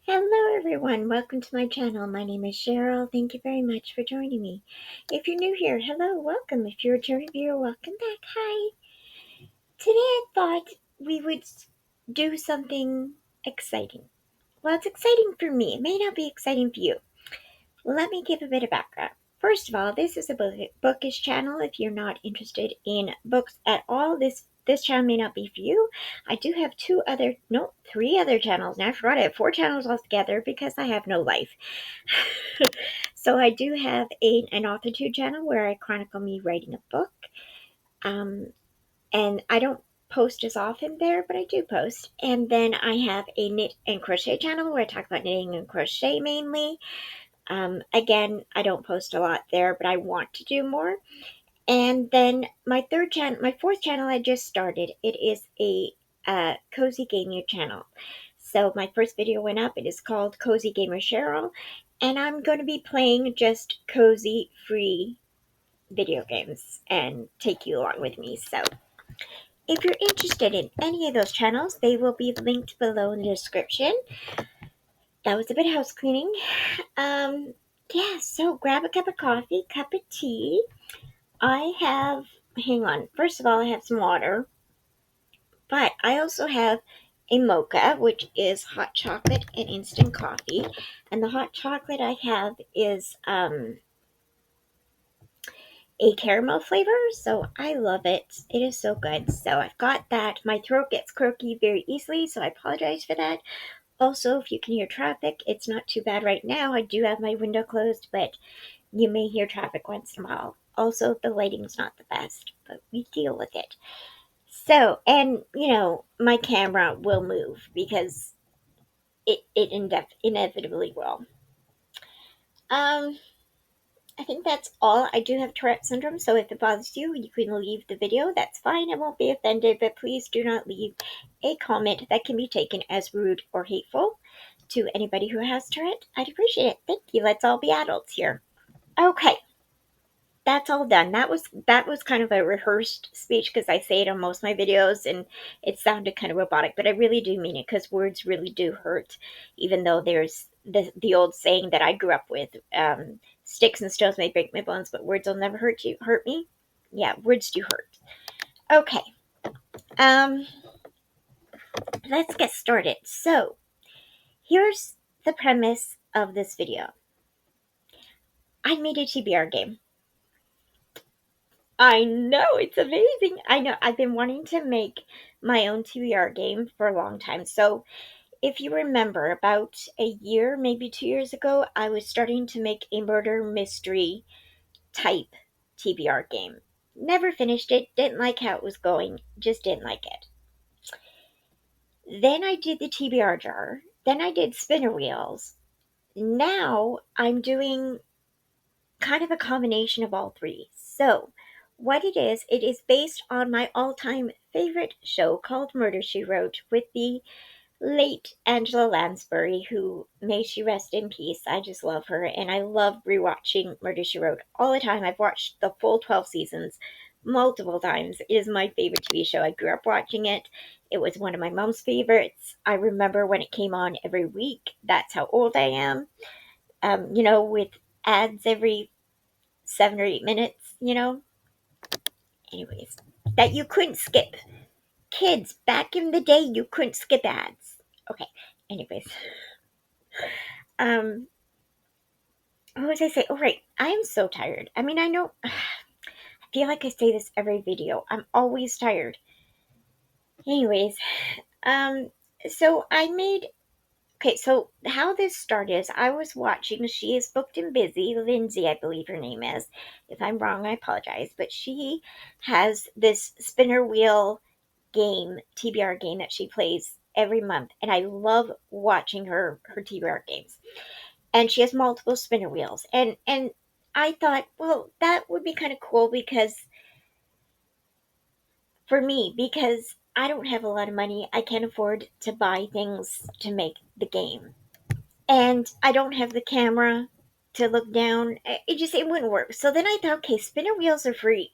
Hello everyone, welcome to my channel. My name is Cheryl. Thank you very much for joining me. If you're new here, hello, welcome. If you're a returning viewer, welcome back. Hi. Today I thought we would do something exciting. Well, it's exciting for me. It may not be exciting for you. Let me give a bit of background. First of all, this is a bookish channel. If you're not interested in books at all, this channel may not be for you. I do have three other channels. Now I forgot I have 4 channels altogether because I have no life. So I do have an AuthorTube channel where I chronicle me writing a book. And I don't post as often there, but I do post. And then I have a knit and crochet channel where I talk about knitting and crochet mainly. Again, I don't post a lot there, but I want to do more. And then my fourth channel I just started. It is a cozy gamer channel. So my first video went up. It is called Cozy Gamer Cheryl, and I'm going to be playing just cozy free video games and take you along with me. So if you're interested in any of those channels, they will be linked below in the description. That was a bit of house cleaning. Um, yeah, so grab a cup of coffee, cup of tea. Hang on, first of all, I have some water, but I also have a mocha, which is hot chocolate and instant coffee. And the hot chocolate I have is a caramel flavor, so I love it. It is so good. So I've got that. My throat gets croaky very easily, so I apologize for that. Also, if you can hear traffic, it's not too bad right now. I do have my window closed, but you may hear traffic once in a while. Also, the lighting's not the best, but we deal with it. So, and my camera will move because it inevitably will. Um, I think that's all. I do have Tourette syndrome, so if it bothers you, you can leave the video. That's fine. I won't be offended, but please do not leave a comment that can be taken as rude or hateful to anybody who has Tourette. I'd appreciate it. Thank you. Let's all be adults here. Okay, that's all done. That was kind of a rehearsed speech because I say it on most of my videos and it sounded kind of robotic, but I really do mean it because words really do hurt, even though there's the old saying that I grew up with, sticks and stones may break my bones, but words will never hurt me. Yeah, words do hurt. Okay, um, let's get started. So here's the premise of this video. I made a TBR game. I know, it's amazing. I know, I've been wanting to make my own TBR game for a long time. So, if you remember, about a year, maybe 2 years ago, I was starting to make a murder mystery type TBR game. Never finished it, didn't like how it was going, just didn't like it. Then I did the TBR jar, then I did spinner wheels. Now I'm doing kind of a combination of all three. So, what it is based on my all time favorite show called Murder She Wrote with the late Angela Lansbury, who may she rest in peace. I just love her, and I love rewatching Murder She Wrote all the time. I've watched the full 12 seasons multiple times. It is my favorite TV show. I grew up watching it. It was one of my mom's favorites. I remember when it came on every week. That's how old I am. With ads every 7 or 8 minutes. Anyways, that you couldn't skip. Kids, back in the day, you couldn't skip ads. Okay, anyways. Um, what was I say? Oh, right. I am so tired. I mean, I know, I feel like I say this every video. I'm always tired. Anyways, um, so I made, okay, so how this started is I was watching, she is booked and busy, Lindsay, I believe her name is. If I'm wrong, I apologize. But she has this spinner wheel game, TBR game that she plays every month. And I love watching her TBR games. And she has multiple spinner wheels. And I thought, well, that would be kind of cool because I don't have a lot of money. I can't afford to buy things to make the game. And I don't have the camera to look down. It wouldn't work. So then I thought, okay, spinner wheels are free.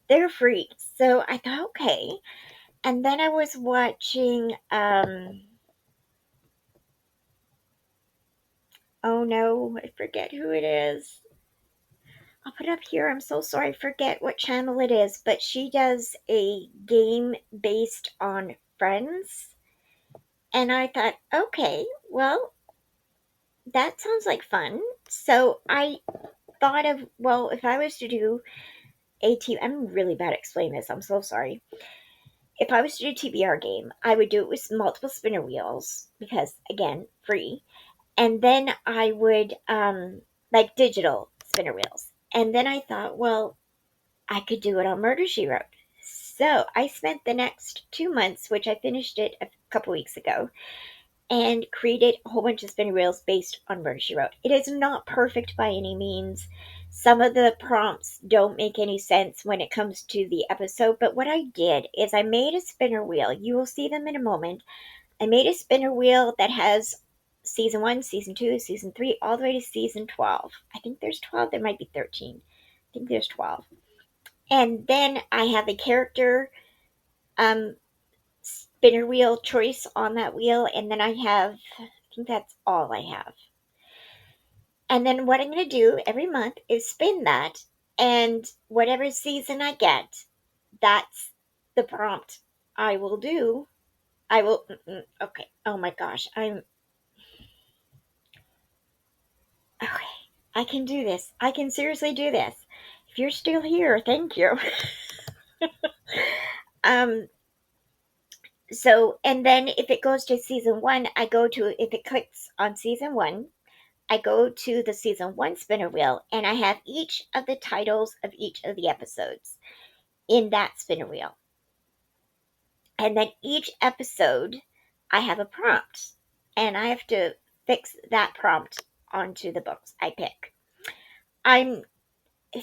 They're free. So I thought, okay. And then I was watching Oh no, I forget who it is. I'll put it up here. I'm so sorry. I forget what channel it is, but she does a game based on Friends. And I thought, okay, well, that sounds like fun. So I thought of, well, if I was to do I'm really bad at explaining this. I'm so sorry. If I was to do a TBR game, I would do it with multiple spinner wheels because, again, free. And then I would, like digital spinner wheels. And then I thought, well, I could do it on Murder She Wrote. So I spent the next 2 months, which I finished it a couple weeks ago, and created a whole bunch of spinning reels based on Murder She Wrote. It is not perfect by any means. Some of the prompts don't make any sense when it comes to the episode, but what I did is I made a spinner wheel. You will see them in a moment. I made a spinner wheel that has season 1, season 2, season 3, all the way to season 12. I think there's 12, there might be 13. I think there's 12. And then I have a character um, spinner wheel choice on that wheel, and then I think that's all I have. And then what I'm going to do every month is spin that, and whatever season I get, that's the prompt I will do. I will, okay, oh my gosh, okay, I can do this. I can seriously do this. If you're still here, thank you. um, so, and then if it goes to season 1, if it clicks on season 1, I go to the season 1 spinner wheel and I have each of the titles of each of the episodes in that spinner wheel. And then each episode, I have a prompt and I have to fix that prompt onto the books I pick. I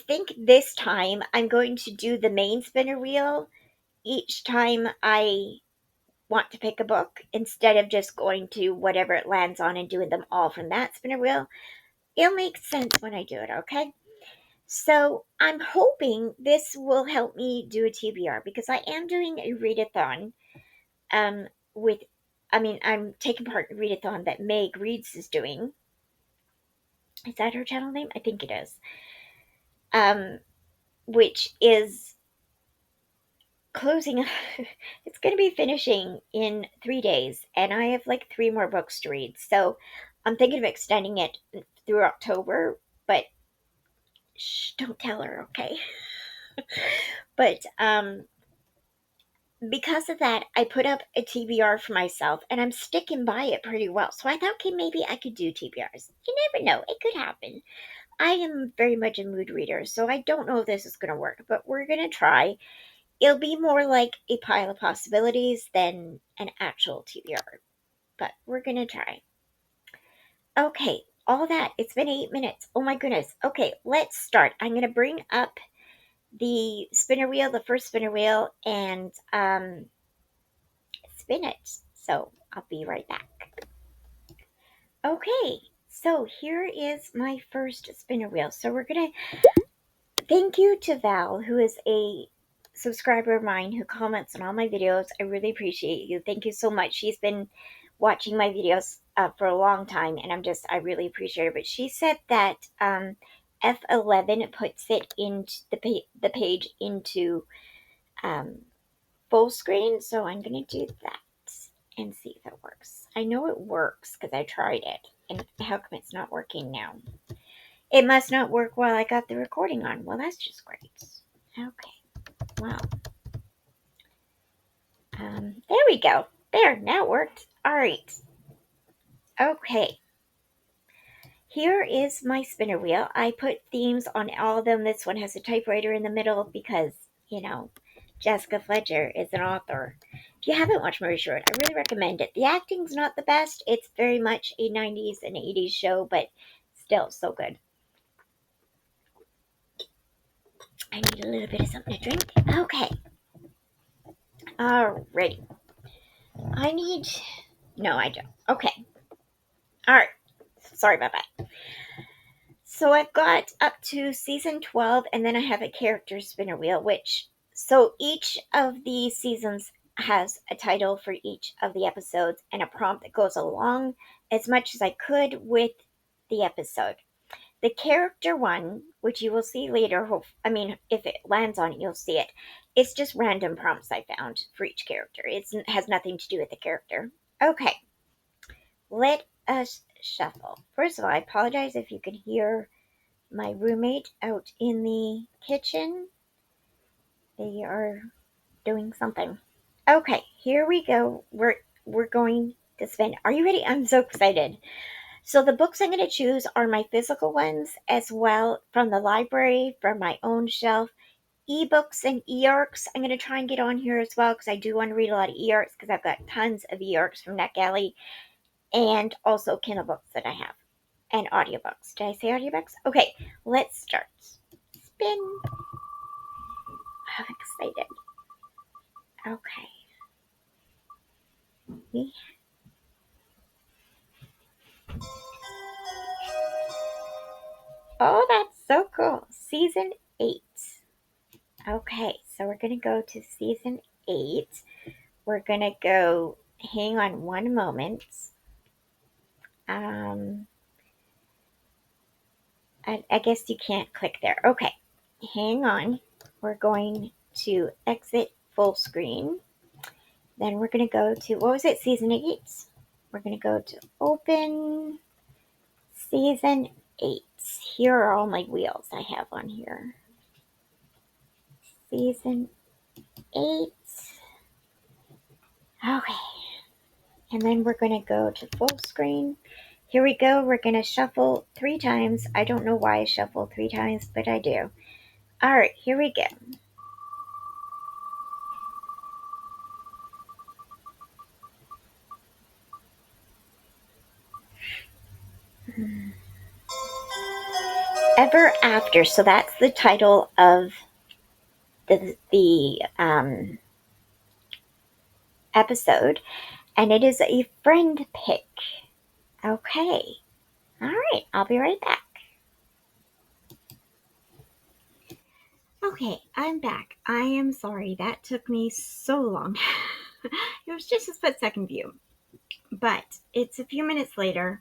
think this time I'm going to do the main spinner wheel each time I want to pick a book instead of just going to whatever it lands on and doing them all from that spinner wheel. It'll make sense when I do it, okay? So I'm hoping this will help me do a TBR because I am doing a readathon um, with, I'm taking part in a readathon that Meg Reads is doing. Is that her channel name? I think it is. Which is closing. It's going to be finishing in 3 days, and I have like 3 more books to read. So I'm thinking of extending it through October, but shh, don't tell her, okay? But because of that, I put up a TBR for myself, and I'm sticking by it pretty well. So I thought, okay, maybe I could do TBRs. You never know; it could happen. I am very much a mood reader, so I don't know if this is going to work, but we're going to try. It'll be more like a pile of possibilities than an actual TBR, but we're going to try. Okay, all that. It's been 8 minutes. Oh my goodness. Okay, let's start. I'm going to bring up the spinner wheel, the first spinner wheel, and spin it. So I'll be right back. Okay, so here is my first spinner wheel. So we're going to thank you to Val, who is a subscriber of mine who comments on all my videos. I really appreciate you. Thank you so much. She's been watching my videos for a long time, and I really appreciate her. But she said that F11 puts it into the page into um, full screen. So I'm going to do that and see if it works. I know it works because I tried it. And how come it's not working now? It must not work while I got the recording on. Well, that's just great. Okay. Wow. There we go. There, now it worked. All right. Okay. Here is my spinner wheel. I put themes on all of them. This one has a typewriter in the middle because, Jessica Fletcher is an author. If you haven't watched Murder She Wrote, I really recommend it. The acting's not the best. It's very much a 90s and 80s show, but still so good. I need a little bit of something to drink. Okay. Alrighty. No, I don't. Okay. Alright. Sorry about that. So I've got up to season 12, and then I have a character spinner wheel, so each of the seasons has a title for each of the episodes and a prompt that goes along as much as I could with the episode. The character one, which you will see later, if it lands on it, you'll see it. It's just random prompts I found for each character. It has nothing to do with the character. Okay, let us shuffle. First of all, I apologize if you can hear my roommate out in the kitchen. They are doing something. Okay, here we go. We're going to spin. Are you ready? I'm so excited. So the books I'm going to choose are my physical ones as well from the library, from my own shelf. Ebooks and e-arcs I'm going to try and get on here as well because I do want to read a lot of e-arcs because I've got tons of e-arcs from NetGalley and also Kindle books that I have and audiobooks. Did I say audiobooks? Okay, let's start. Spin. I'm excited. Okay. Oh, that's so cool. Season 8. Okay, so we're going to go to season 8. We're going to go, hang on one moment. Um, I guess you can't click there. Okay, hang on. We're going to exit full screen. Then we're going to go to, what was it, season 8? We're going to go to open season 8. Here are all my wheels I have on here. Season 8. Okay. And then we're going to go to full screen. Here we go. We're going to shuffle 3 times. I don't know why I shuffle 3 times, but I do. All right, here we go. Ever After. So that's the title of the episode. And it is a friend pick. Okay. All right, I'll be right back. Okay, I'm back. I am sorry that took me so long. It was just a split-second view, but it's a few minutes later.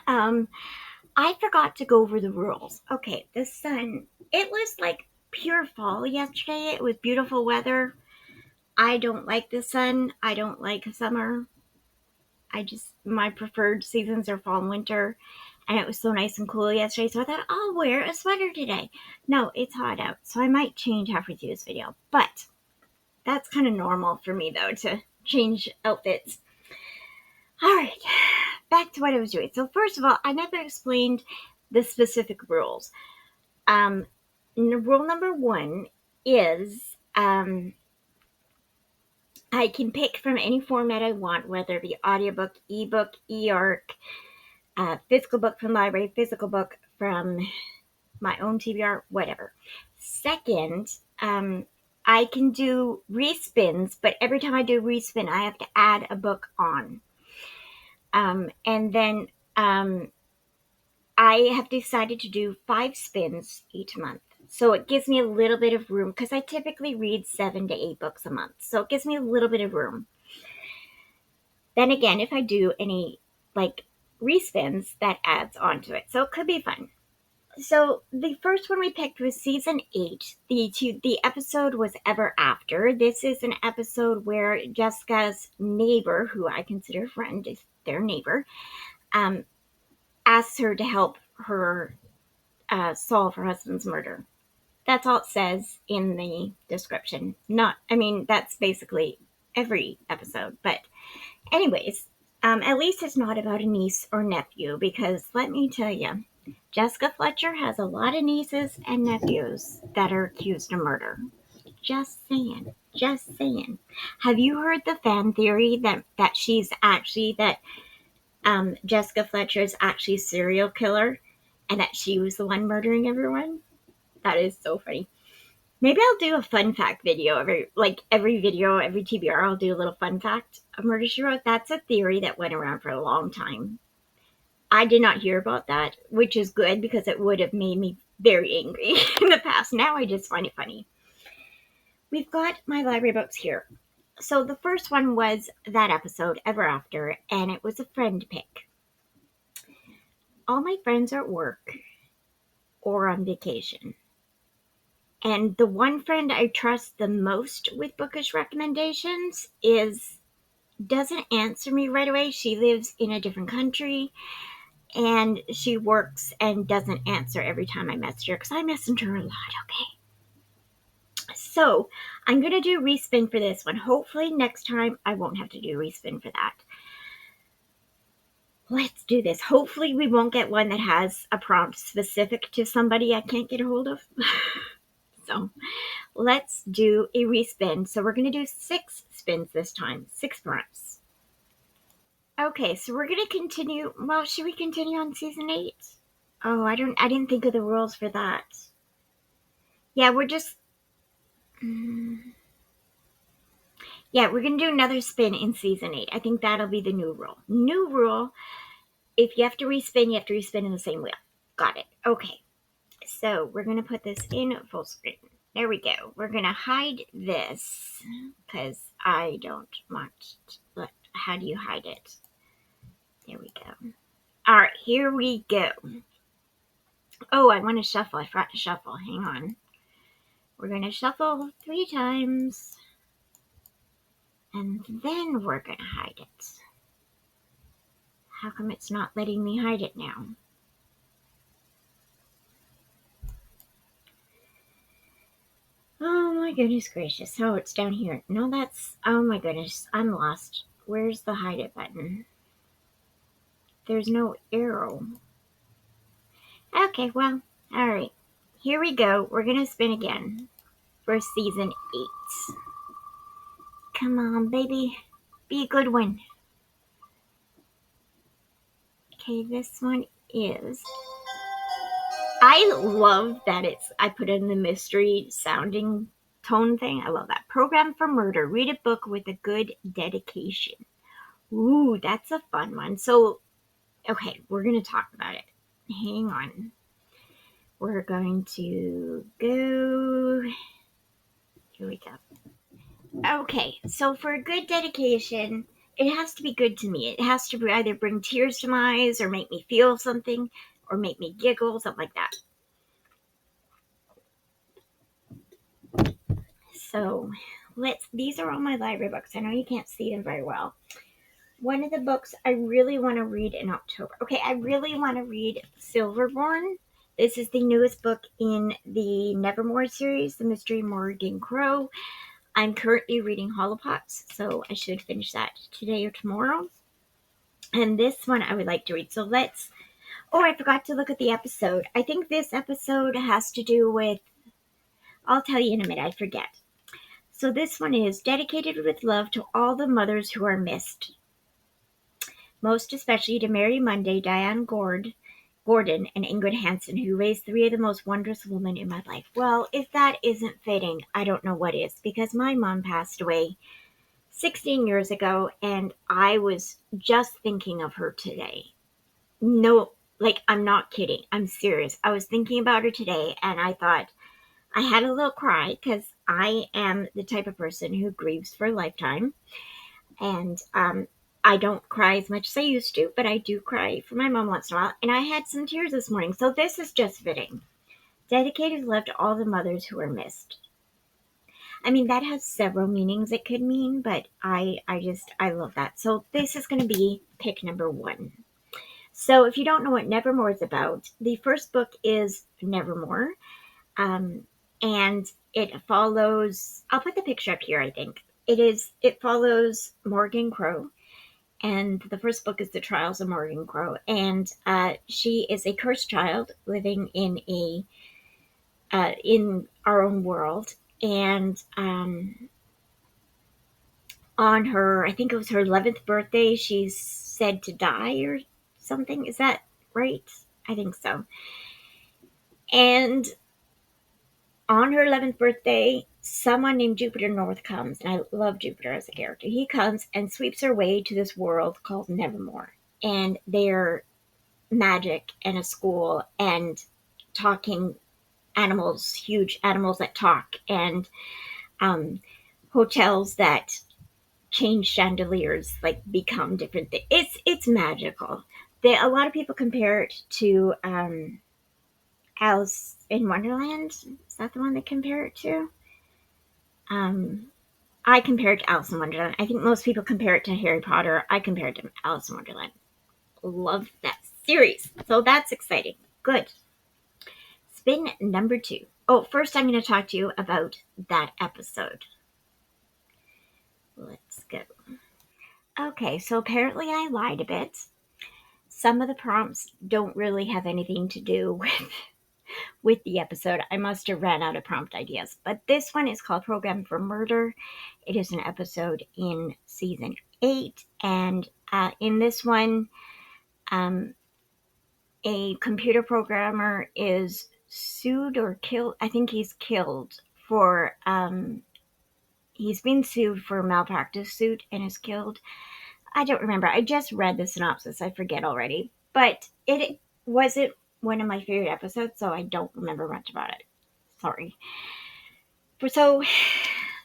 I forgot to go over the rules. Okay, the sun. It was like pure fall yesterday. It was beautiful weather. I don't like the sun. I don't like summer. My preferred seasons are fall and winter. And it was so nice and cool yesterday, so I thought I'll wear a sweater today. No, it's hot out, so I might change halfway through this video. But that's kind of normal for me, though, to change outfits. All right, back to what I was doing. So first of all, I never explained the specific rules. Rule number 1 is I can pick from any format I want, whether it be audiobook, ebook, e-arc, physical book from library, physical book from my own TBR, whatever. Second, I can do respins, but every time I do respin, I have to add a book on. And then I have decided to do 5 spins each month. So it gives me a little bit of room because I typically read 7 to 8 books a month. So it gives me a little bit of room. Then again, if I do any like respins, that adds onto it. So it could be fun. So the first one we picked was season 8. The episode was Ever After. This is an episode where Jessica's neighbor, who I consider a friend, is their neighbor, asks her to help her solve her husband's murder. That's all it says in the description. That's basically every episode. But anyways, at least it's not about a niece or nephew, because let me tell you, Jessica Fletcher has a lot of nieces and nephews that are accused of murder. Just saying. Just saying. Have you heard the fan theory that Jessica Fletcher is actually a serial killer and that she was the one murdering everyone? That is so funny. Maybe I'll do a fun fact video every video, every TBR, I'll do a little fun fact of Murder, She Wrote. That's a theory that went around for a long time. I did not hear about that, which is good because it would have made me very angry in the past. Now I just find it funny. We've got my library books here. So the first one was that episode, Ever After, and it was a friend pick. all my friends are at work or on vacation. And the one friend I trust the most with bookish recommendations is doesn't answer me right away. She lives in a different country and she works and doesn't answer every time I message her because I message her a lot, okay? So I'm going to do respin for this one. Hopefully next time I won't have to do respin for that. Let's do this. Hopefully we won't get one that has a prompt specific to somebody I can't get a hold of. So let's do a respin. So we're going to do 6 spins this time, 6 prompts. Okay, so we're going to continue. Well, should we continue on season 8? Oh, I didn't think of the rules for that. Yeah, we're just yeah, we're going to do another spin in season 8. I think that'll be the new rule. New rule, if you have to respin, you have to respin in the same wheel. Got it. Okay. So we're going to put this in full screen. There we go. We're going to hide this because I don't want to. How do you hide it? There we go. All right, here we go. Oh, I want to shuffle. I forgot to shuffle. Hang on. We're going to shuffle 3 times. And then we're going to hide it. How come it's not letting me hide it now? Oh my goodness gracious. Oh, it's down here. No, that's... Oh my goodness. I'm lost. Where's the hide it button? There's no arrow. Okay, well, alright. Here we go. We're going to spin again for season 8. Come on, baby. Be a good one. Okay, this one is... I love that I put in the mystery sounding tone thing. I love that. Program for Murder. Read a book with a good dedication. Ooh, that's a fun one. So, okay, we're going to talk about it. Hang on. We're going to go... Here we go. Okay, so for a good dedication, it has to be good to me. It has to either bring tears to my eyes or make me feel something or make me giggle, something like that. So these are all my library books. I know you can't see them very well. One of the books I really want to read in October. Okay, I really want to read Silverborn. This is the newest book in the Nevermore series, the Mystery Morgan Crow. I'm currently reading Holopots, so I should finish that today or tomorrow. And this one I would like to read. So oh, I forgot to look at the episode. I think this episode has to do with, I'll tell you in a minute, I forget. So this one is dedicated with love to all the mothers who are missed. Most especially to Mary Monday, Diane Gordon, and Ingrid Hansen, who raised 3 of the most wondrous women in my life. Well, if that isn't fitting, I don't know what is, because my mom passed away 16 years ago, and I was just thinking of her today. No, like, I'm not kidding. I'm serious. I was thinking about her today, and I thought, I had a little cry, because I am the type of person who grieves for a lifetime, and I don't cry as much as I used to, but I do cry for my mom once in a while, and I had some tears this morning, so this is just fitting. Dedicated love to all the mothers who are missed. I mean, that has several meanings it could mean, but I love that. So this is going to be pick number 1. So if you don't know what Nevermore is about, the first book is Nevermore, and it follows, I'll put the picture up here, I think. It follows Morgan Crow, and the first book is The Trials of Morgan Crow, and she is a cursed child living in our own world, and on her, I think it was her 11th birthday, she's said to die or something. Is that right? I think so. And on her 11th birthday, someone named Jupiter North comes, and I love Jupiter as a character. He comes and sweeps her way to this world called Nevermore. And they're magic and a school and talking animals, huge animals that talk, and hotels that change chandeliers, like become different things. It's magical. a lot of people compare it to Alice in Wonderland. Is that the one they compare it to? I compare it to Alice in Wonderland. I think most people compare it to Harry Potter. I compare it to Alice in Wonderland. Love that series. So that's exciting. Good. Spin number 2. Oh, first I'm going to talk to you about that episode. Let's go. Okay, so apparently I lied a bit. Some of the prompts don't really have anything to do with the episode. I must have ran out of prompt ideas. But this one is called Program for Murder. It is an episode in season 8. And in this one, a computer programmer is sued or killed. I think he's killed for, he's been sued for a malpractice suit and is killed. I don't remember. I just read the synopsis. I forget already. But it wasn't one of my favorite episodes, so I don't remember much about it. Sorry. So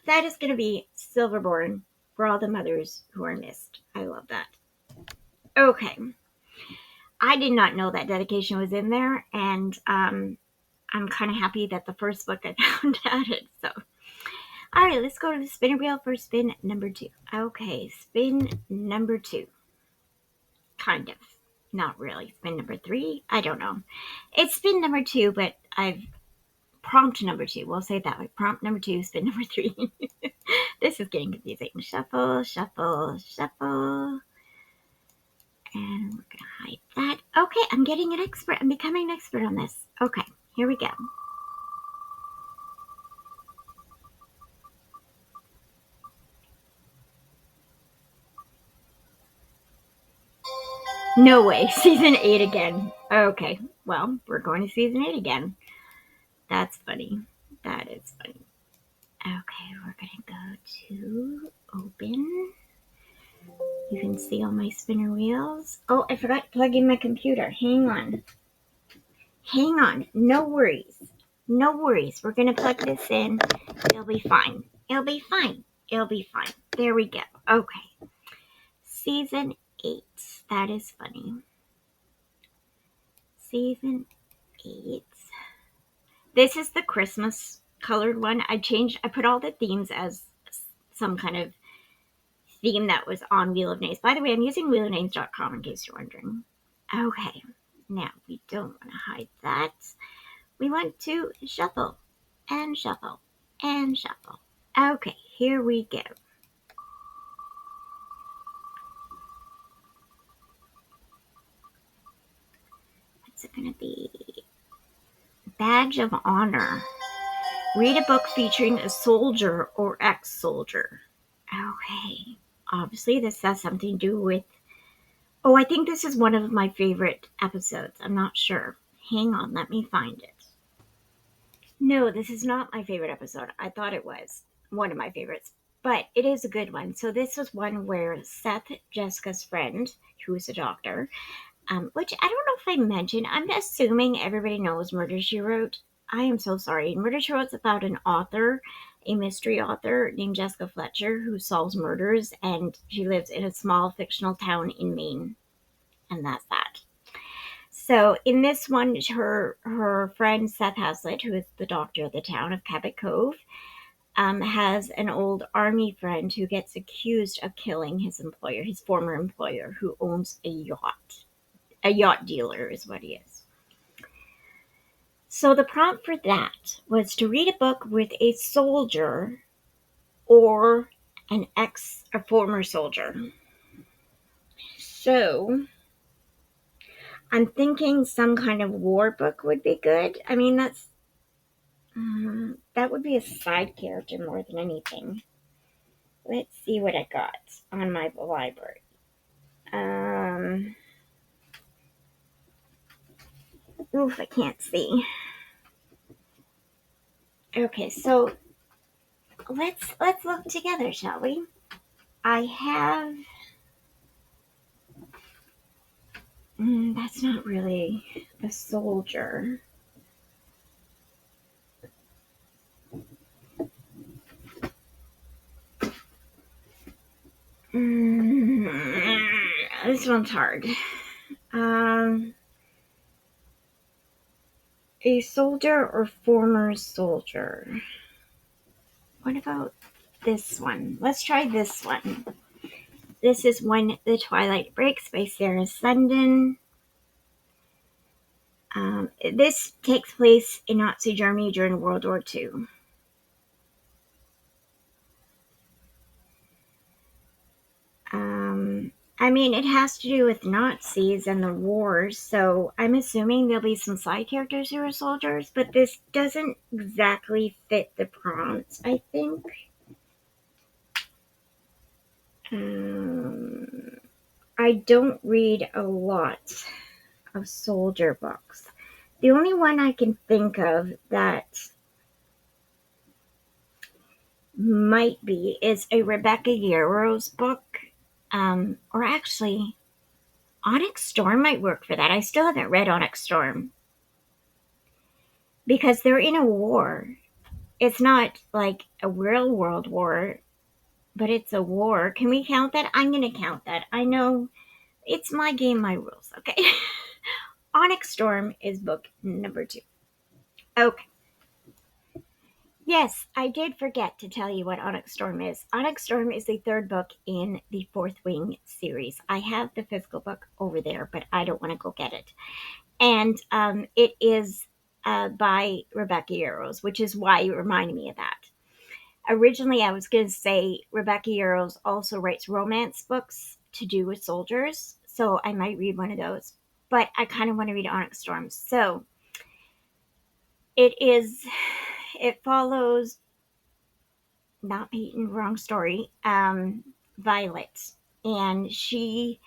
that is going to be Silverborn for all the mothers who are missed. I love that. Okay. I did not know that dedication was in there, and I'm kind of happy that the first book I found had it. So, all right, let's go to the spinner wheel for spin number 2. Okay, spin number 2. Kind of. Not really. Spin number 3. I don't know. It's spin number 2, but I've prompt number 2. We'll say it that way. Prompt number 2, spin number 3. This is getting confusing. Shuffle, shuffle, shuffle. And we're going to hide that. Okay, I'm getting an expert. I'm becoming an expert on this. Okay, here we go. No way. Season 8 again. Okay, well, we're going to season 8 again. That's funny. That is funny. Okay, we're going to go to open. You can see all my spinner wheels. Oh, I forgot to plug in my computer. Hang on. Hang on. No worries. No worries. We're going to plug this in. It'll be fine. It'll be fine. It'll be fine. There we go. Okay. Season 8. That is funny. Season 8. This is the Christmas colored one. I put all the themes as some kind of theme that was on Wheel of Names. By the way, I'm using wheelofnames.com in case you're wondering. Okay, now we don't want to hide that. We want to shuffle and shuffle and shuffle. Okay, here we go. What's it going to be? Badge of Honor. Read a book featuring a soldier or ex-soldier. Okay. Obviously, this has something to do with... Oh, I think this is one of my favorite episodes. I'm not sure. Hang on, let me find it. No, this is not my favorite episode. I thought it was one of my favorites, but it is a good one. So this was one where Seth, Jessica's friend, who is a doctor, which I don't know if I mentioned. I'm assuming everybody knows Murder, She Wrote. I am so sorry. Murder, She Wrote is about an author, a mystery author named Jessica Fletcher, who solves murders, and she lives in a small fictional town in Maine. And that's that. So in this one, her friend Seth Haslett, who is the doctor of the town of Cabot Cove, has an old army friend who gets accused of killing his employer, his former employer, who owns a yacht. A yacht dealer is what he is. So the prompt for that was to read a book with a soldier or a former soldier. So I'm thinking some kind of war book would be good. I mean, that would be a side character more than anything. Let's see what I got on my library. Oof, I can't see. Okay, so let's look together, shall we? I have... that's not really a soldier. This one's hard. Um, a soldier or former soldier. What about this one? Let's try this one. This is When the Twilight Breaks by Sarah Sundin. This takes place in Nazi Germany during World War II. I mean, it has to do with Nazis and the wars, so I'm assuming there'll be some side characters who are soldiers, but this doesn't exactly fit the prompt, I think. Um, I don't read a lot of soldier books. The only one I can think of that might be is a Rebecca Yarrow's book, or actually, Onyx Storm might work for that. I still haven't read Onyx Storm because they're in a war. It's not like a real world war, but it's a war. Can we count that? I'm going to count that. I know it's my game, my rules. Okay. Onyx Storm is book number 2. Okay. Yes, I did forget to tell you what Onyx Storm is. Onyx Storm is the third book in the Fourth Wing series. I have the physical book over there, but I don't want to go get it. And it is by Rebecca Yarros, which is why you reminded me of that. Originally, I was going to say Rebecca Yarros also writes romance books to do with soldiers, so I might read one of those. But I kind of want to read Onyx Storm. So it follows, not Peyton, wrong story, Violet. And she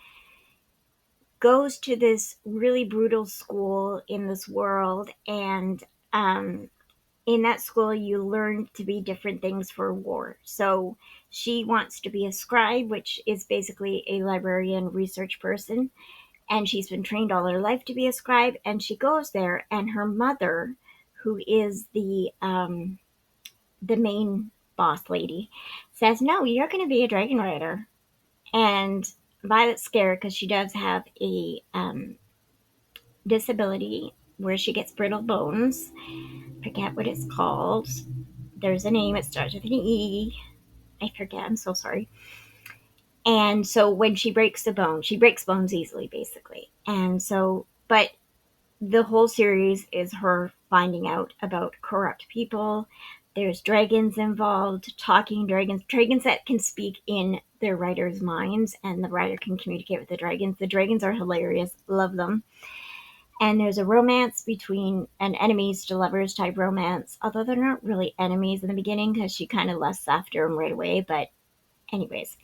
goes to this really brutal school in this world, and in that school you learn to be different things for war. So she wants to be a scribe, which is basically a librarian research person, and she's been trained all her life to be a scribe. And she goes there, and her mother, who is the main boss lady, says, no, you're going to be a dragon rider. And Violet's scared because she does have a disability where she gets brittle bones. Forget what it's called. There's a name. It starts with an E. I forget. I'm so sorry. And so when she breaks the bone, she breaks bones easily, basically. And so, but the whole series is her finding out about corrupt people. There's dragons involved, talking dragons that can speak in their writers' minds, and the writer can communicate with the dragons. The dragons are hilarious, love them. And there's a romance between an enemies to lovers type romance, although they're not really enemies in the beginning because she kind of lusts after him right away. But, anyways,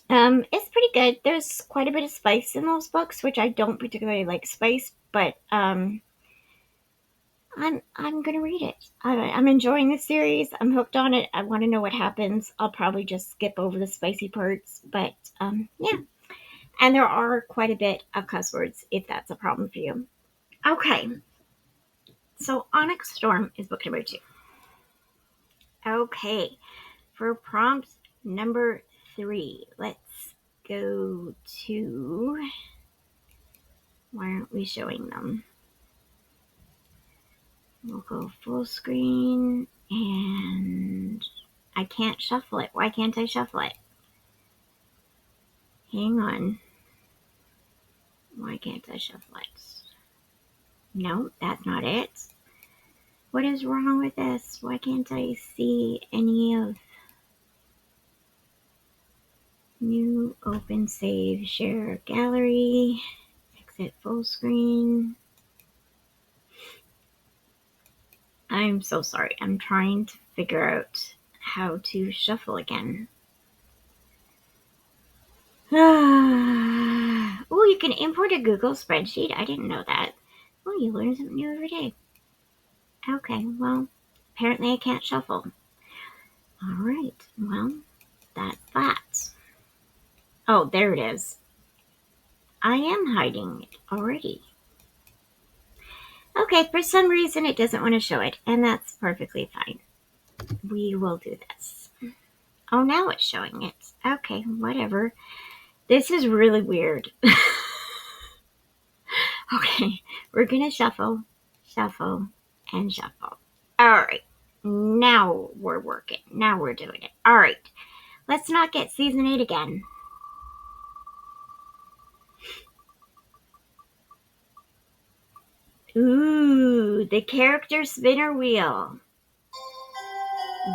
it's pretty good. There's quite a bit of spice in those books, which I don't particularly like spice, but I'm gonna read it. I'm enjoying the series. I'm hooked on it. I want to know what happens. I'll probably just skip over the spicy parts, but yeah. And there are quite a bit of cuss words if that's a problem for you. Okay, so Onyx Storm is book number 2. Okay, for prompt number 3, let's go to. Why aren't we showing them? We'll go full screen, and I can't shuffle it. Why can't I shuffle it? Hang on. Why can't I shuffle it? No, that's not it. What is wrong with this? Why can't I see any of new, open, save, share, gallery, exit full screen? I'm so sorry. I'm trying to figure out how to shuffle again. Oh, you can import a Google spreadsheet. I didn't know that. Oh, you learn something new every day. Okay, well, apparently I can't shuffle. All right, well, that's that. Oh, there it is. I am hiding it already. Okay, for some reason it doesn't want to show it, and that's perfectly fine. We will do this. Oh, now it's showing it. Okay, whatever. This is really weird. Okay, we're gonna shuffle, shuffle, and shuffle. All right, now we're working. Now we're doing it. All right, let's not get season 8 again. Ooh, the character spinner wheel.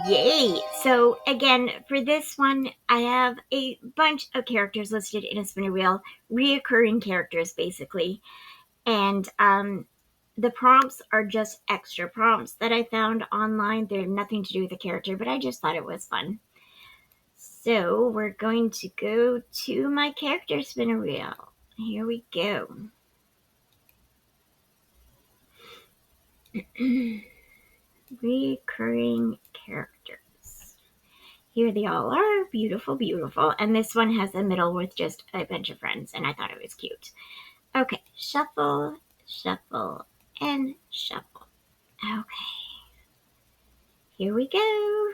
Yay! So again, for this one, I have a bunch of characters listed in a spinner wheel, reoccurring characters basically. And the prompts are just extra prompts that I found online. They're nothing to do with the character, but I just thought it was fun. So we're going to go to my character spinner wheel. Here we go. Recurring characters. Here they all are. Beautiful, beautiful. And this one has a middle with just a bunch of friends, and I thought it was cute. Okay, shuffle, shuffle, and shuffle. Okay, here we go.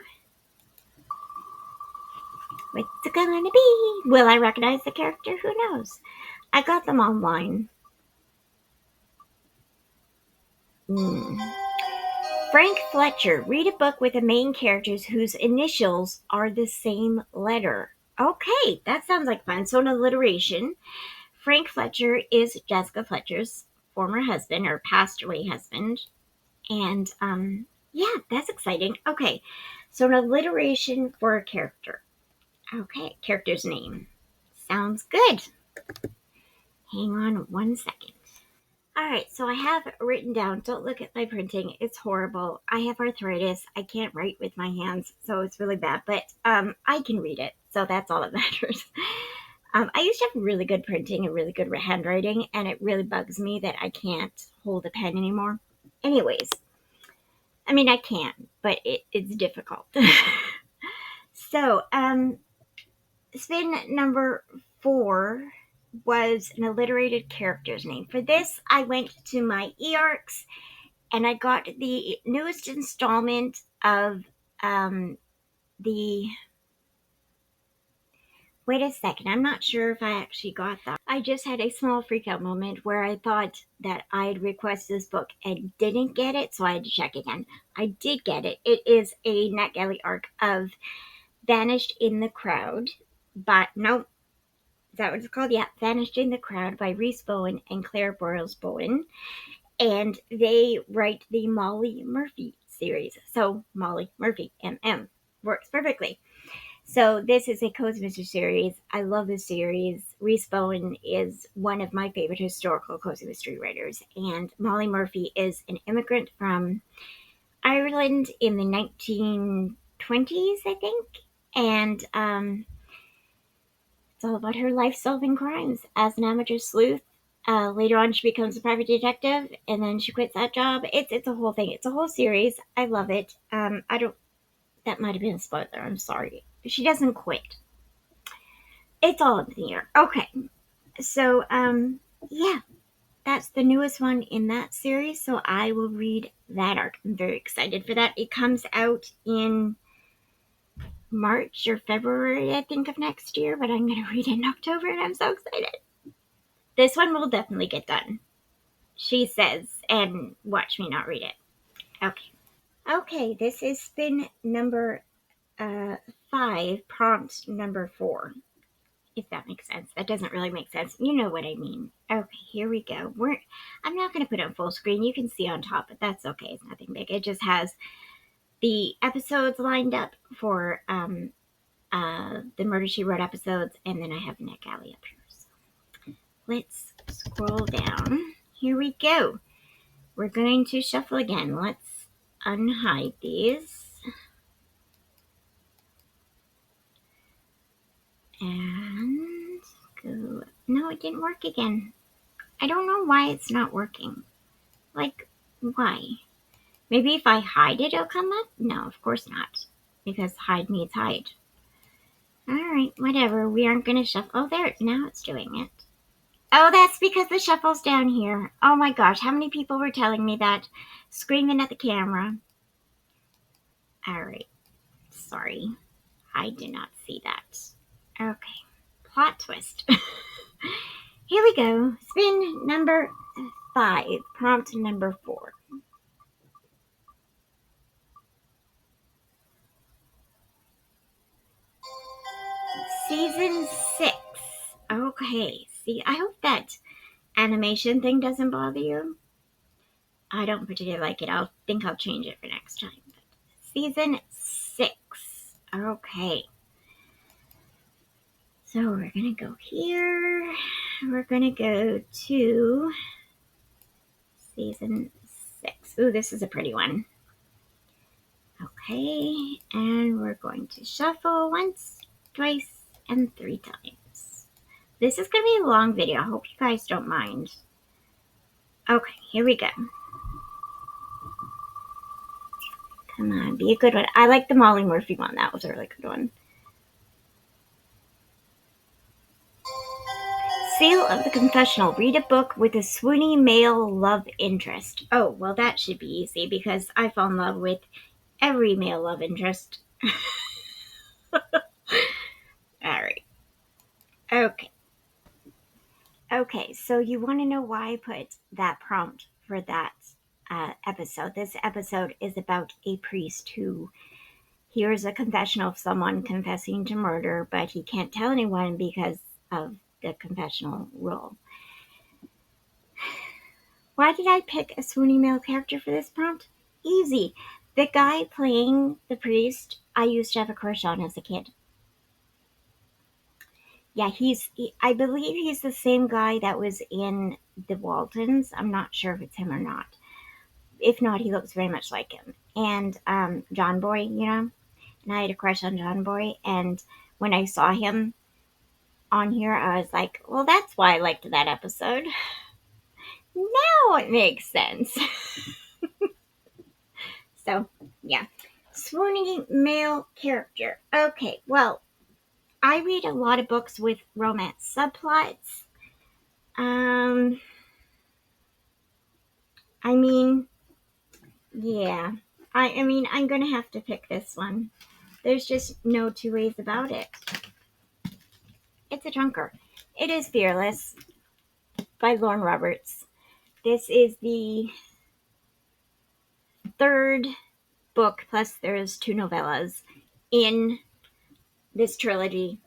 What's it gonna be? Will I recognize the character? Who knows? I got them online. Frank Fletcher. Read a book with the main characters whose initials are the same letter. Okay, that sounds like fun. So, an alliteration. Frank Fletcher is Jessica Fletcher's former husband or passed away husband. And yeah, that's exciting. Okay, so an alliteration for a character. Okay, character's name. Sounds good. Hang on 1 second. All right, so I have written down, don't look at my printing. It's horrible. I have arthritis. I can't write with my hands, so it's really bad, but I can read it, so that's all that matters. I used to have really good printing and really good handwriting, and it really bugs me that I can't hold a pen anymore. Anyways, I mean, I can, but it's difficult. So, spin number 4 was an alliterated character's name. For this, I went to my eArcs and I got the newest installment of the. Wait a second, I'm not sure if I actually got that. I just had a small freak out moment where I thought that I had requested this book and didn't get it, so I had to check again. I did get it. It is a NetGalley arc of Vanished in the Crowd, but no, is that what it's called? Yeah, Vanished in the Crowd by Reese Bowen and Claire Boyles Bowen. And they write the Molly Murphy series. So Molly Murphy, MM, works perfectly. So this is a Cozy Mystery series. I love this series. Reese Bowen is one of my favorite historical Cozy Mystery writers. And Molly Murphy is an immigrant from Ireland in the 1920s, I think. And it's all about her life solving crimes as an amateur sleuth. Later on, she becomes a private detective, and then she quits that job. It's a whole thing. It's a whole series. I love it. I don't. That might have been a spoiler. I'm sorry. She doesn't quit. It's all up in the air. Okay, so yeah, that's the newest one in that series. So I will read that arc. I'm very excited for that. It comes out in March or February, I think, of next year, but I'm going to read it in October, and I'm so excited. This one will definitely get done, she says, and watch me not read it. Okay. Okay, this is spin number 5, prompt number 4. If that makes sense. That doesn't really make sense. You know what I mean. Okay, here we go. I'm not going to put it on full screen. You can see on top, but that's okay. It's nothing big. It just has the episodes lined up for the Murder, She Wrote episodes, and then I have NetGalley up here. So let's scroll down. Here we go. We're going to shuffle again. Let's unhide these. And go. No, it didn't work again. I don't know why it's not working. Like, why? Maybe if I hide it, it'll come up? No, of course not. Because hide means hide. Alright, whatever. We aren't going to shuffle. Oh, there. Now it's doing it. Oh, that's because the shuffle's down here. Oh my gosh, how many people were telling me that? Screaming at the camera. Alright. Sorry. I did not see that. Okay. Plot twist. Here we go. Spin number 5, prompt number 4. Season 6. Okay, see, I hope that animation thing doesn't bother you. I don't particularly like it. I'll change it for next time. Season 6. Okay. So we're gonna go here. We're gonna go to season 6. Ooh, this is a pretty one. Okay, and we're going to shuffle once, twice, and 3 times. This is gonna be a long video. I hope you guys don't mind. Okay, here we go. Come on, be a good one. I like the Molly Murphy one. That was a really good one. Seal of the Confessional. Read a book with a swoony male love interest. Oh, well, that should be easy because I fall in love with every male love interest. All right. Okay. Okay, so you want to know why I put that prompt for that episode. This episode is about a priest who hears a confessional of someone confessing to murder, but he can't tell anyone because of the confessional rule. Why did I pick a swoony male character for this prompt? Easy. The guy playing the priest, I used to have a crush on as a kid. Yeah, I believe he's the same guy that was in The Waltons. I'm not sure if it's him or not. If not, he looks very much like him. And John Boy, and I had a crush on John Boy. And when I saw him on here, I was like, well, that's why I liked that episode. Now it makes sense. So, yeah. Swooning male character. Okay, well, I read a lot of books with romance subplots. I mean, yeah. I'm gonna have to pick this one. There's just no two ways about it. It's a chunker. It is Fearless by Lauren Roberts. This is the 3rd book, plus there's 2 novellas in this trilogy.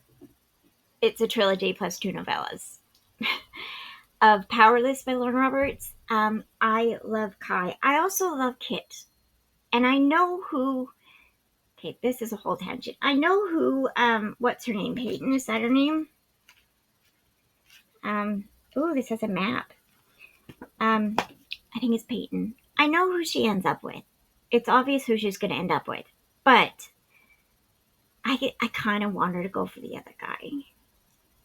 It's a trilogy plus 2 novellas. Of Powerless by Lauren Roberts. I love Kai. I also love Kit. And I know who... Okay, this is a whole tangent. I know who... what's her name? Peyton? Is that her name? Ooh, this has a map. I think it's Peyton. I know who she ends up with. It's obvious who she's going to end up with. But I kind of want her to go for the other guy.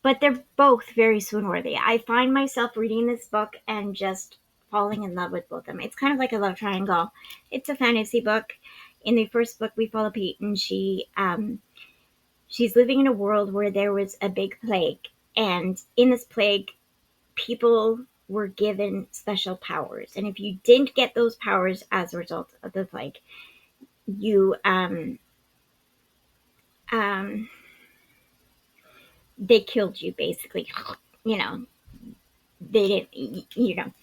But they're both very swoon-worthy. I find myself reading this book and just falling in love with both of them. It's kind of like a love triangle. It's a fantasy book. In the first book, we follow Peyton. She's living in a world where there was a big plague. And in this plague, people were given special powers. And if you didn't get those powers as a result of the plague, you they killed you, basically. They didn't.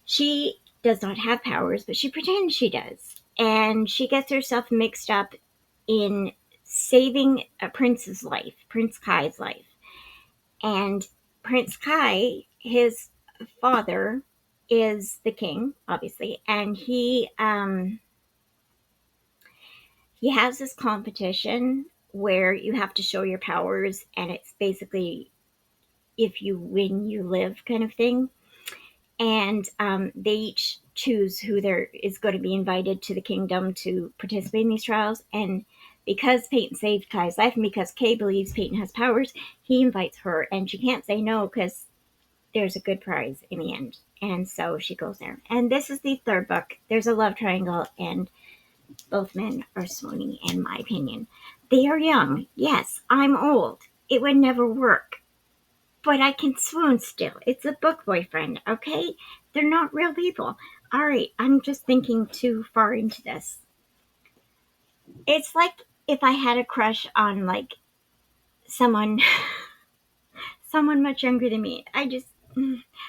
She does not have powers, but she pretends she does, and she gets herself mixed up in saving a prince's life, Prince Kai's life. And Prince Kai, his father, is the king, obviously, and he has this competition where you have to show your powers, and it's basically if you win, you live kind of thing. And they each choose who there is going to be invited to the kingdom to participate in these trials. And because Peyton saved Kai's life, and because Kay believes Peyton has powers, he invites her, and she can't say no because there's a good prize in the end. And so she goes there. And this is the 3rd book. There's a love triangle, and both men are swoony, in my opinion. They are young. Yes, I'm old. It would never work. But I can swoon still. It's a book boyfriend, okay? They're not real people. All right, I'm just thinking too far into this. It's like if I had a crush on, like, someone much younger than me.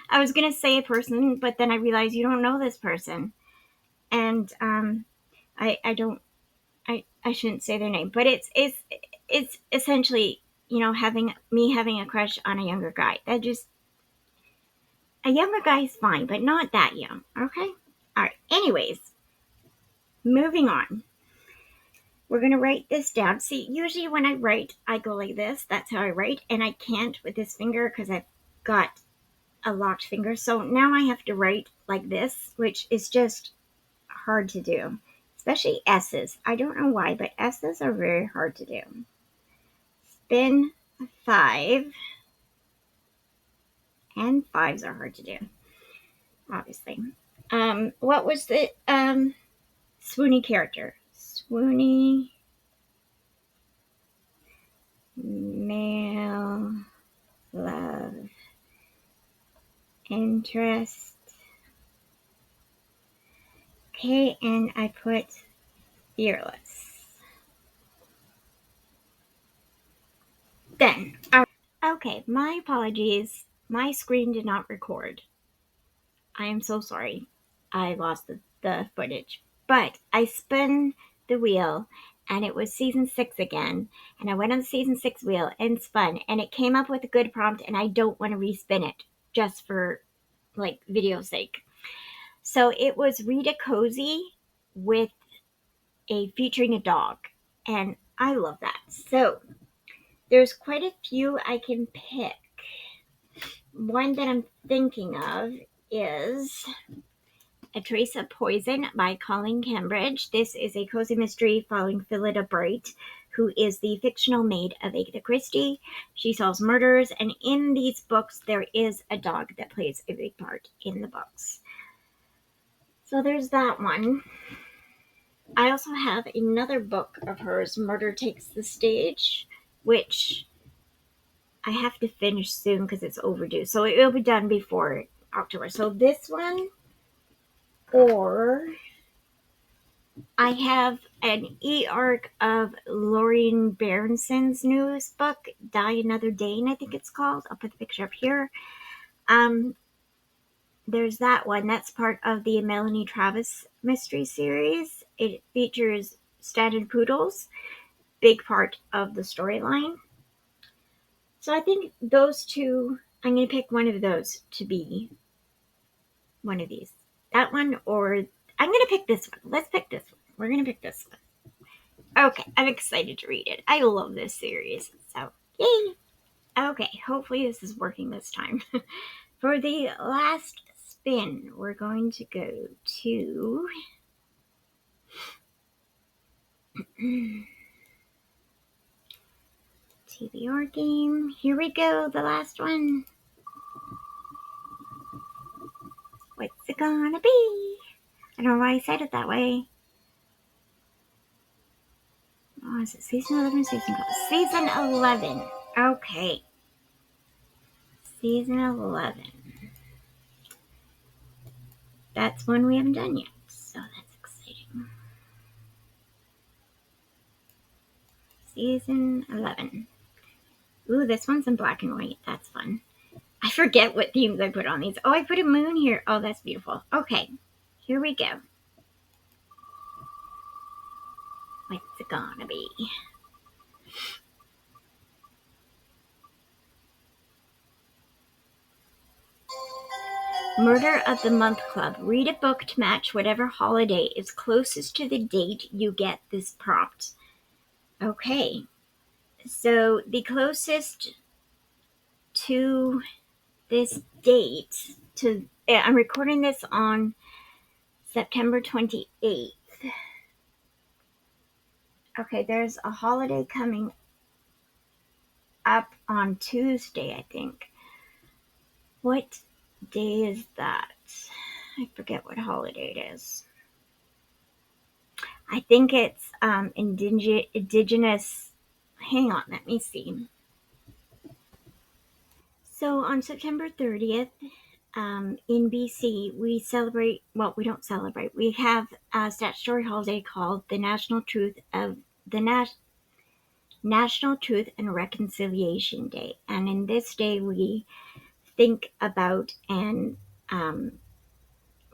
I was gonna say a person, but then I realized you don't know this person, and I don't I shouldn't say their name, but it's essentially, having a crush on a younger guy. That just A younger guy is fine, but not that young. Okay. All right. Anyways, moving on. We're gonna write this down. See, usually when I write, I go like this. That's how I write, and I can't with this finger because I've got a locked finger. So now I have to write like this, which is just hard to do, especially S's. I don't know why, but S's are very hard to do. Spin 5, and fives are hard to do, obviously. What was the swoony character? Swoony male love interest. Okay, and I put fearless. Then, okay, my apologies. My screen did not record. I am so sorry. I lost the footage. But I spun the wheel and it was season 6 again. And I went on the season 6 wheel and spun and it came up with a good prompt and I don't want to respin it just for like video sake. So it was Read a Cozy with featuring a dog. And I love that. So there's quite a few I can pick. One that I'm thinking of is A Trace of Poison by Colleen Cambridge. This is a cozy mystery following Phillida Bright, who is the fictional maid of Agatha Christie. She solves murders, and in these books, there is a dog that plays a big part in the books. So there's that one. I also have another book of hers, Murder Takes the Stage, which I have to finish soon because it's overdue. So it will be done before October. So this one, or I have an e-arc of Lorraine Berenson's newest book, Die Another Dane, I think it's called. I'll put the picture up here. There's that one. That's part of the Melanie Travis mystery series. It features standard poodles, big part of the storyline. So I think those two, I'm going to pick one of those to be one of these. That one, or I'm going to pick this one. Let's pick this one. We're going to pick this one. Okay, I'm excited to read it. I love this series. So, yay! Okay, hopefully this is working this time. For the last spin, we're going to go to TBR game. Here we go, the last one. What's it gonna be? I don't know why I said it that way. Oh, is it season 11 or season 12? Season 11. Okay. Season 11. That's one we haven't done yet, so that's exciting. Season 11. Ooh, this one's in black and white. That's fun. I forget what themes I put on these. Oh, I put a moon here. Oh, that's beautiful. Okay, here we go. What's it gonna be? Murder of the Month Club. Read a book to match whatever holiday is closest to the date you get this prompt. Okay, so the closest to this date I'm recording this on September 28th. Okay, there's a holiday coming up on Tuesday, I think. What day is that? I forget what holiday it is. I think it's indigenous. Hang on, let me see. So on September 30th, in BC, we celebrate. Well, we don't celebrate. We have a statutory holiday called the National Truth and Reconciliation Day, and in this day we think about and um,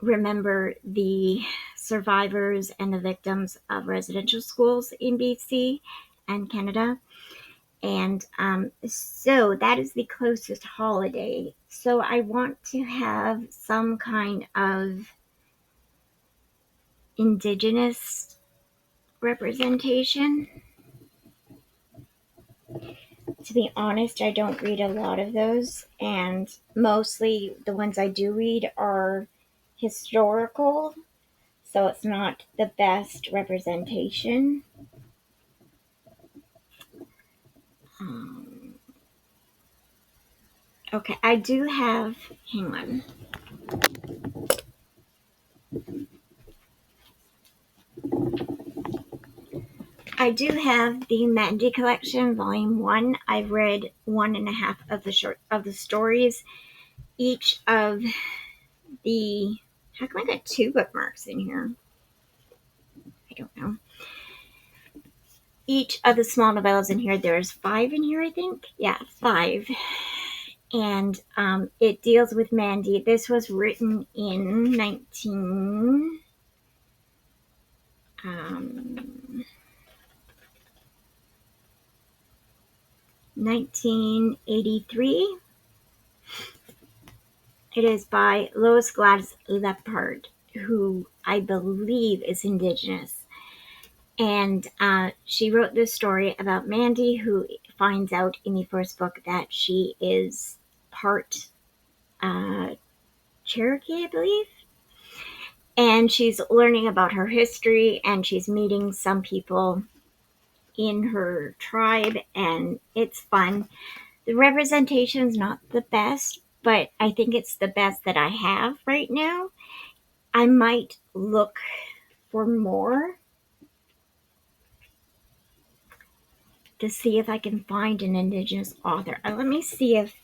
remember the survivors and the victims of residential schools in BC and Canada. And so that is the closest holiday. So I want to have some kind of Indigenous representation. To be honest, I don't read a lot of those, and mostly the ones I do read are historical, so it's not the best representation. Um, okay, I do have, hang on. I do have the Mandy Collection, Volume 1. I've read one and a half of the stories. Each of the, how come I got two bookmarks in here? I don't know. Each of the small novellas in here, there's 5 in here, I think. Yeah, 5. And it deals with Mandy. This was written in 1983. It is by Lois Gladys Leppard, who I believe is Indigenous. And she wrote this story about Mandy, who finds out in the first book that she is part Cherokee, I believe. And she's learning about her history, and she's meeting some people in her tribe, and it's fun. The representation's not the best, but I think it's the best that I have right now. I might look for more to see if I can find an Indigenous author. Let me see if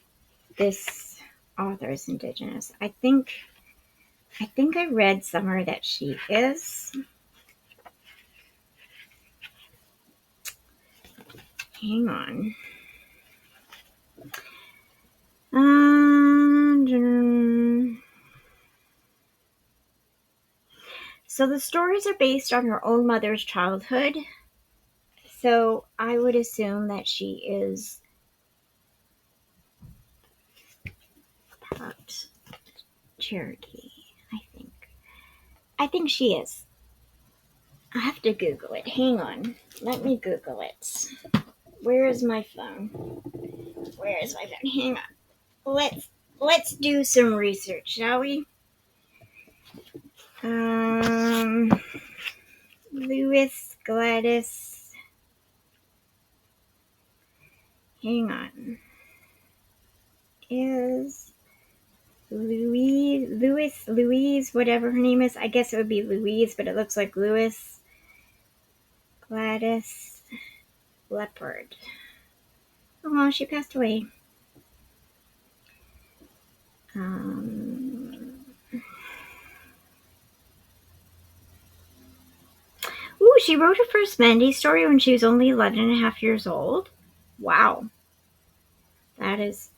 this author is Indigenous. I think I read somewhere that she is. Hang on. So the stories are based on her own mother's childhood. So I would assume that she is part Cherokee, I think. I think she is. I have to Google it. Hang on. Let me Google it. Where is my phone? Where is my phone? Hang on. Let's do some research, shall we? Louis Gladys. Hang on. Is Louise, whatever her name is. I guess it would be Louise, but it looks like Louis Gladys Leppard. Oh, she passed away. She wrote her first Mandy story when she was only 11 and a half years old. Wow. That is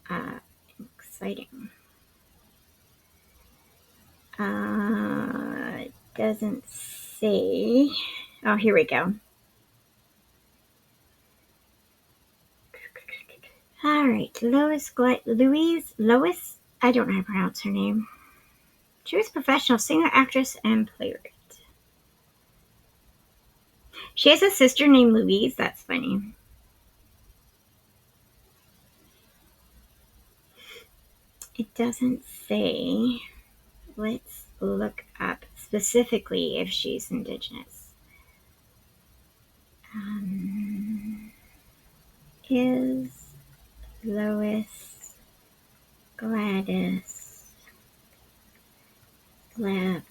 exciting. It doesn't say. Oh, here we go. All right, Lois, I don't know how to pronounce her name. She was a professional singer, actress, and playwright. She has a sister named Louise. That's funny. It doesn't say. Let's look up specifically if she's Indigenous. Is Lois Gladys Leppard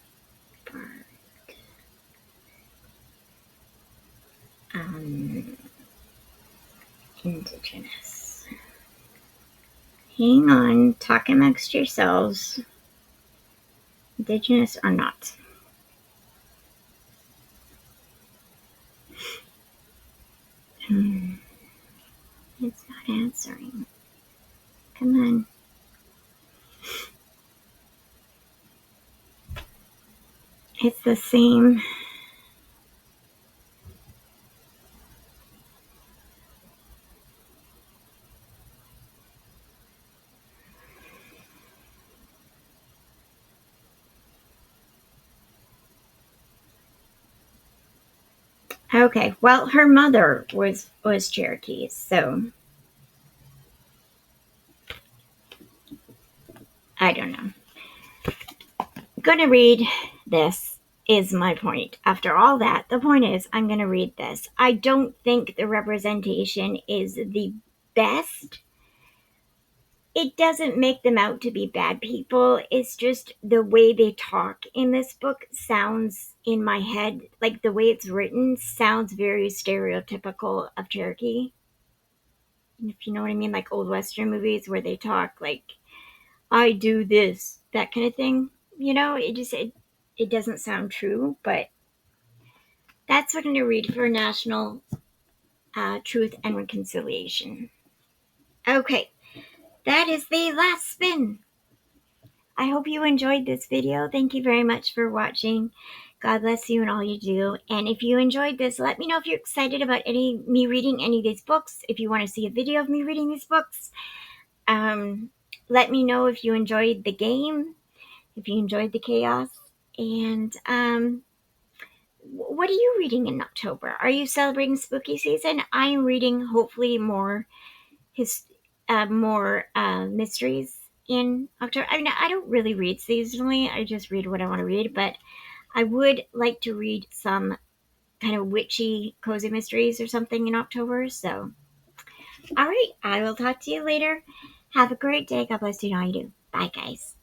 Indigenous? Hang on, talk amongst yourselves. Indigenous or not? It's not answering. Come on. It's the same. Okay, well, her mother was Cherokee, so I don't know. Gonna read this is my point. After all that, the point is I'm gonna read this. I don't think the representation is the best. It doesn't make them out to be bad people. It's just the way they talk in this book sounds in my head, like the way it's written sounds very stereotypical of Cherokee. If you know what I mean, like old Western movies where they talk like, I do this, that kind of thing. It doesn't sound true, but that's what I'm going to read for National Truth and Reconciliation. Okay, that is the last spin. I hope you enjoyed this video. Thank you very much for watching. God bless you and all you do. And if you enjoyed this, let me know if you're excited about me reading any of these books. If you want to see a video of me reading these books, let me know if you enjoyed the game, if you enjoyed the chaos. And what are you reading in October? Are you celebrating spooky season? I'm reading hopefully more mysteries in October. I mean, I don't really read seasonally. I just read what I want to read, but I would like to read some kind of witchy, cozy mysteries or something in October. So, all right, I will talk to you later. Have a great day. God bless you. Know how you do. Bye, guys.